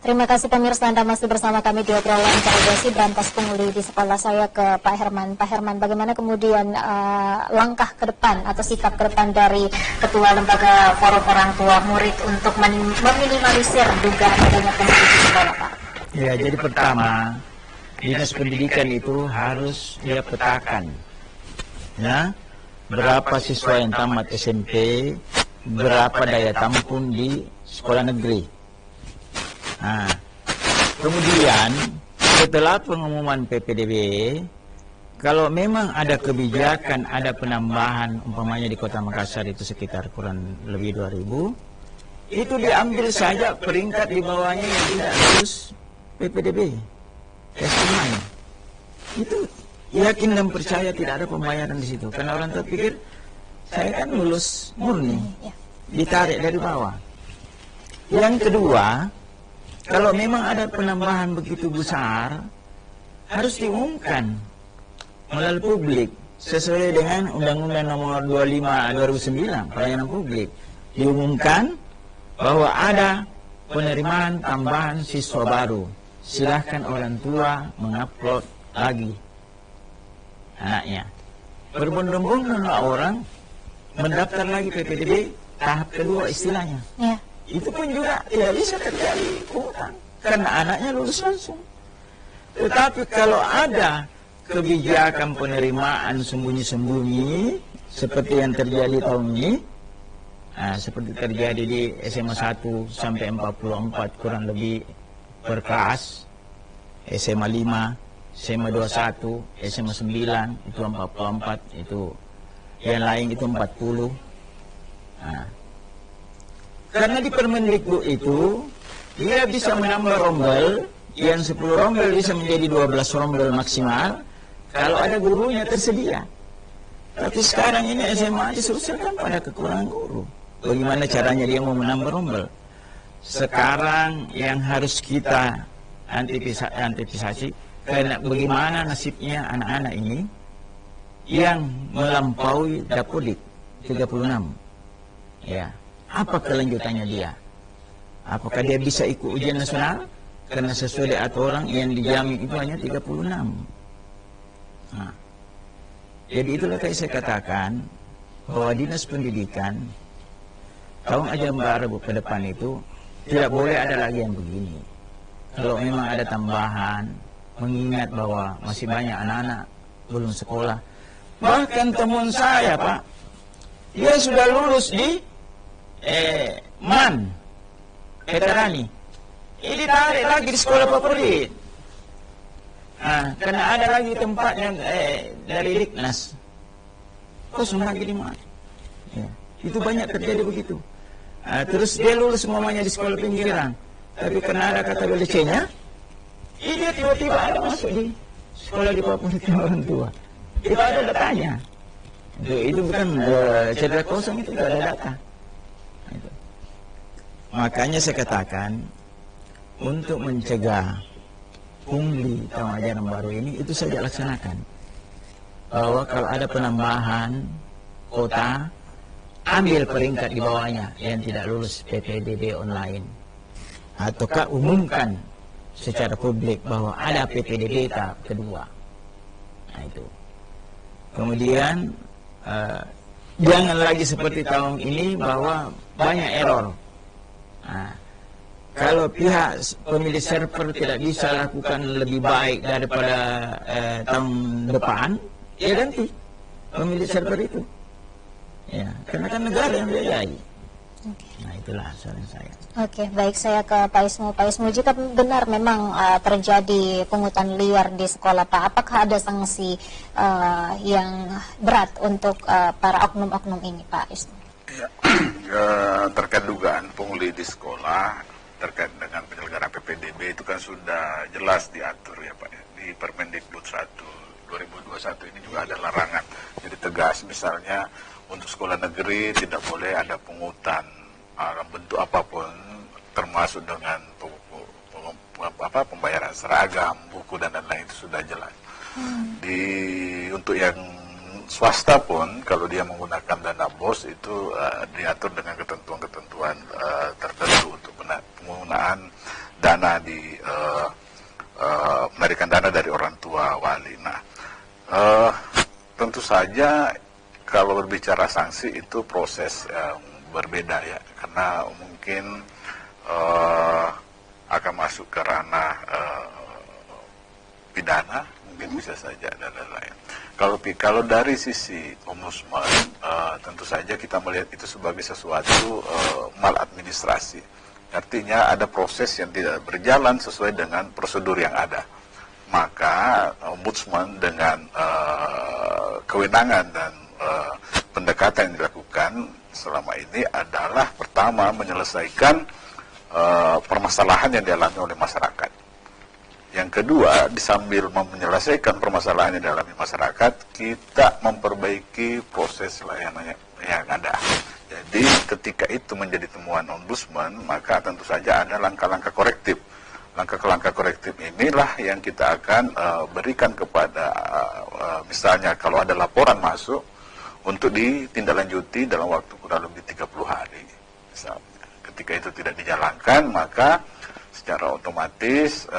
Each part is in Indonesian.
Terima kasih pemirsa, Anda masih bersama kami di obrolan interogasi berantas pungli di sekolah. Saya ke Pak Herman. Pak Herman, bagaimana kemudian langkah ke depan atau sikap ke depan dari Ketua Lembaga Forum Orang Tua Murid untuk meminimalisir dugaan adanya pungli di sekolah, Pak? Ya, jadi pertama, Dinas Pendidikan itu harus dia petakan, ya, berapa siswa yang tamat SMP, berapa daya tampung di sekolah negeri. Nah, kemudian setelah pengumuman PPDB, kalau memang ada kebijakan, ada penambahan, umpamanya di Kota Makassar itu sekitar kurang lebih 2000, itu diambil saja peringkat di bawahnya yang tidak lulus PPDB. Testimoni. Itu yakin dan percaya tidak ada pembayaran di situ, karena orang tua pikir saya kan lulus murni, ditarik dari bawah. Yang kedua, kalau memang ada penambahan begitu besar, harus diumumkan melalui publik sesuai dengan Undang-Undang Nomor 25/2009 Pelayanan Publik. Diumumkan bahwa ada penerimaan tambahan siswa baru. Silahkan orang tua mengupload lagi anaknya. Berbondong-bondonglah orang mendaftar lagi PPDB tahap kedua istilahnya. Ya. Itu pun juga tidak bisa terjadi pungutan karena anaknya lulus langsung. Tetapi kalau ada kebijakan penerimaan sembunyi-sembunyi seperti yang terjadi tahun ini, seperti terjadi di SMA 1 sampai 44 kurang lebih per kelas, SMA 5, SMA 21, SMA 9 itu 44, itu yang lain itu 40. Karena di Permendikbud itu dia bisa menambah rombel, yang 10 rombel bisa menjadi 12 rombel maksimal kalau ada gurunya tersedia. Tapi sekarang ini SMA diselesaikan pada kekurangan guru. Bagaimana caranya dia mau menambah rombel? Sekarang yang harus kita antisipasi, karena bagaimana nasibnya anak-anak ini yang melampaui Dapodik 36. Ya. Apa kelanjutannya dia? Apakah dia bisa ikut ujian nasional? Karena sesuai dengan aturan yang dijamin itu hanya 36. Jadi itulah kayak saya katakan bahwa Dinas Pendidikan tahun ajaran baru ke depan itu tidak boleh ada lagi yang begini. Kalau memang ada tambahan, mengingat bahwa masih banyak anak-anak belum sekolah. Bahkan teman saya, Pak, dia sudah lulus di MAN Veterani, ini ditarik lagi di sekolah favorit. Karena ada lagi tempat yang dari Diknas kosong lagi di MAN. Ya, itu banyak terjadi begitu. Terus dia lulus semuanya di sekolah pinggiran, tapi karena ada kata BLC-nya, dia tiba-tiba ada masuk di sekolah di favorit orang tua. Itu ada datanya. Itu bukan cerita kosong, itu ada data. Makanya saya katakan untuk mencegah pungli tahun ajaran baru ini itu saja laksanakan. Bahwa kalau ada penambahan kota, ambil peringkat di bawahnya yang tidak lulus PPDB online. Ataukah umumkan secara publik bahwa ada PPDB tahap kedua. Nah itu. Kemudian jangan lagi seperti tahun ini bahwa banyak error. Kalau pihak pemilik server tidak bisa lakukan lebih baik daripada tahun depan, ya ganti pemilik server itu. Ya, karena kan negara yang biayai. Nah itulah saran saya. Oke, baik, saya ke Pak Ismu. Pak Ismu, jika benar memang terjadi pungutan liar di sekolah, Pak, apakah ada sanksi yang berat untuk para oknum-oknum ini, Pak Ismu? Ya, terkait dugaan pungli di sekolah terkait dengan penyelenggaraan PPDB itu kan sudah jelas diatur ya Pak. Di Permendikbud 1 2021 ini juga ada larangan. Jadi tegas, misalnya untuk sekolah negeri tidak boleh ada pungutan dalam bentuk apapun, termasuk dengan pembayaran seragam, buku dan lain-lain, itu sudah jelas. Untuk yang swasta pun kalau dia menggunakan dana BOS itu diatur dengan ketentuan-ketentuan tertentu untuk penggunaan dana memberikan dana dari orang tua wali. Nah, tentu saja kalau berbicara sanksi itu proses yang berbeda ya, karena mungkin akan masuk ke ranah pidana, mungkin bisa saja dan lain-lain. Kalau dari sisi ombudsman, tentu saja kita melihat itu sebagai sesuatu maladministrasi. Artinya ada proses yang tidak berjalan sesuai dengan prosedur yang ada. Maka ombudsman dengan kewenangan dan pendekatan yang dilakukan selama ini adalah pertama menyelesaikan permasalahan yang dialami oleh masyarakat. Yang kedua, disambil menyelesaikan permasalahan yang dialami masyarakat, kita memperbaiki proses layanan yang ada. Jadi ketika itu menjadi temuan ombudsman, maka tentu saja ada langkah-langkah korektif. Langkah-langkah korektif inilah yang kita akan berikan kepada, misalnya kalau ada laporan masuk, untuk ditindaklanjuti dalam waktu kurang lebih 30 hari. Misalnya, ketika itu tidak dijalankan, maka secara otomatis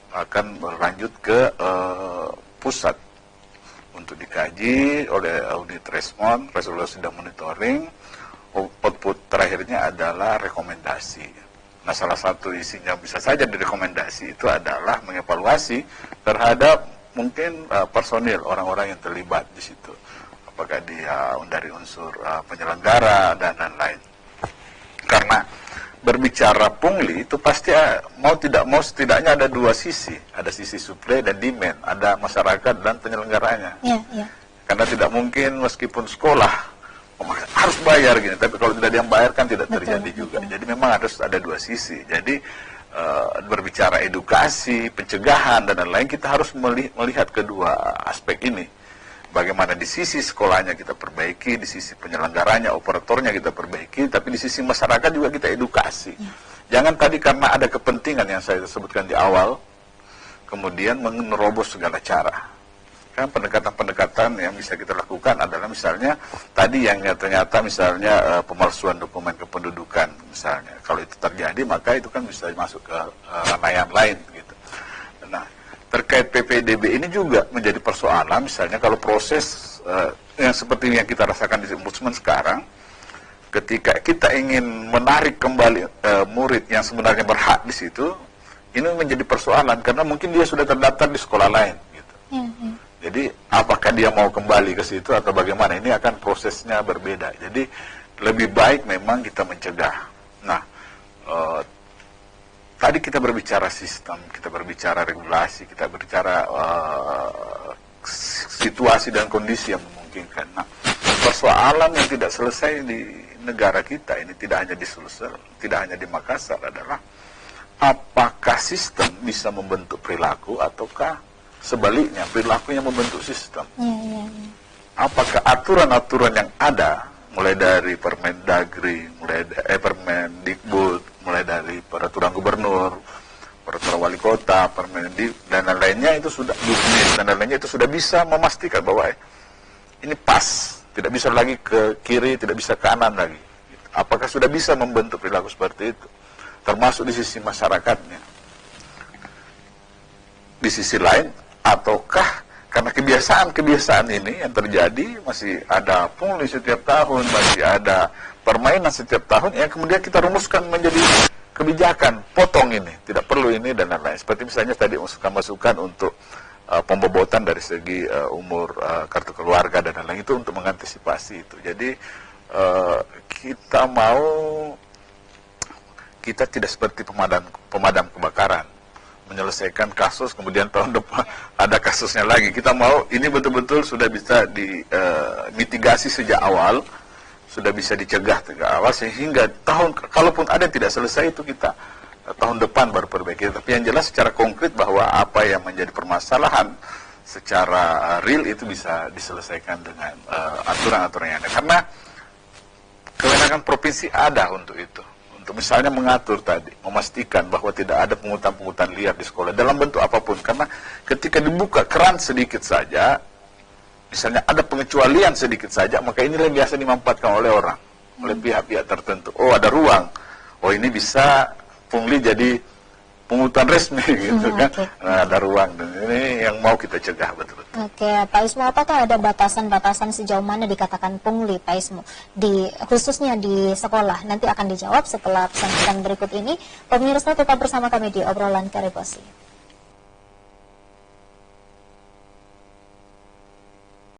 akan berlanjut ke pusat untuk dikaji oleh audit respon, resolusi dan monitoring. Output terakhirnya adalah rekomendasi. Nah, salah satu isinya bisa saja direkomendasi itu adalah mengevaluasi terhadap mungkin personil orang-orang yang terlibat di situ. Apakah dia dari unsur penyelenggara dan lain-lain. Karena berbicara pungli itu pasti mau tidak mau setidaknya ada dua sisi, ada sisi supply dan demand, ada masyarakat dan penyelenggaranya. Karena tidak mungkin meskipun sekolah harus bayar gini, tapi kalau tidak ada yang bayar kan tidak terjadi juga. Jadi memang harus ada dua sisi. Jadi berbicara edukasi, pencegahan dan lain-lain, kita harus melihat kedua aspek ini. Bagaimana di sisi sekolahnya kita perbaiki, di sisi penyelenggaranya, operatornya kita perbaiki, tapi di sisi masyarakat juga kita edukasi. Jangan tadi karena ada kepentingan yang saya sebutkan di awal, kemudian menerobos segala cara. Kan pendekatan-pendekatan yang bisa kita lakukan adalah misalnya tadi yang ternyata misalnya pemalsuan dokumen kependudukan misalnya. Kalau itu terjadi maka itu kan bisa masuk ke ranah yang lain gitu. Nah, terkait PPDB ini juga menjadi persoalan, misalnya kalau proses yang seperti yang kita rasakan di ombudsman sekarang, ketika kita ingin menarik kembali murid yang sebenarnya berhak di situ, ini menjadi persoalan karena mungkin dia sudah terdaftar di sekolah lain. Gitu. Jadi apakah dia mau kembali ke situ atau bagaimana? Ini akan prosesnya berbeda. Jadi lebih baik memang kita mencegah. Nah, tadi kita berbicara sistem, kita berbicara regulasi, kita berbicara situasi dan kondisi yang memungkinkan. Nah, persoalan yang tidak selesai di negara kita ini tidak hanya di Sulsel, tidak hanya di Makassar adalah apakah sistem bisa membentuk perilaku ataukah sebaliknya perilaku yang membentuk sistem. Apakah aturan-aturan yang ada mulai dari Permendagri, mulai dari Permendikbud, mulai dari peraturan gubernur, peraturan wali kota, Permendik dan lain-lainnya itu sudah dan lain-lainnya itu sudah bisa memastikan bahwa ini pas, tidak bisa lagi ke kiri, tidak bisa ke kanan lagi. Apakah sudah bisa membentuk perilaku seperti itu? Termasuk di sisi masyarakatnya. Di sisi lain, ataukah karena kebiasaan-kebiasaan ini yang terjadi, masih ada pungli setiap tahun, masih ada permainan setiap tahun, yang kemudian kita rumuskan menjadi kebijakan, potong ini, tidak perlu ini, dan lain-lain. Seperti misalnya tadi masukan-masukan untuk pembobotan dari segi umur kartu keluarga dan lain-lain, itu untuk mengantisipasi itu. Jadi kita tidak seperti pemadam kebakaran, menyelesaikan kasus, kemudian tahun depan ada kasusnya lagi. Kita mau ini betul-betul sudah bisa dimitigasi sejak awal, sudah bisa dicegah sejak awal, sehingga kalaupun ada yang tidak selesai itu kita tahun depan baru perbaiki. Tapi yang jelas secara konkret bahwa apa yang menjadi permasalahan secara real itu bisa diselesaikan dengan aturan-aturan yang ada. Karena kewenangan provinsi ada untuk itu. Misalnya mengatur tadi, memastikan bahwa tidak ada pungutan-pungutan liar di sekolah dalam bentuk apapun, karena ketika dibuka keran sedikit saja, misalnya ada pengecualian sedikit saja, maka inilah yang biasa dimanfaatkan oleh orang, oleh pihak-pihak tertentu. Oh, ada ruang, oh ini bisa pungli jadi pungutan resmi gitu kan. Oke. Nah, ada ruang, dan ini yang mau kita cegah betul-betul. Oke, Pak Ismu, apakah ada batasan-batasan sejauh mana dikatakan pungli, Pak Ismu, khususnya di sekolah? Nanti akan dijawab setelah pesan-pesan berikut ini. Pemirsa tetap bersama kami di obrolan Karibosi.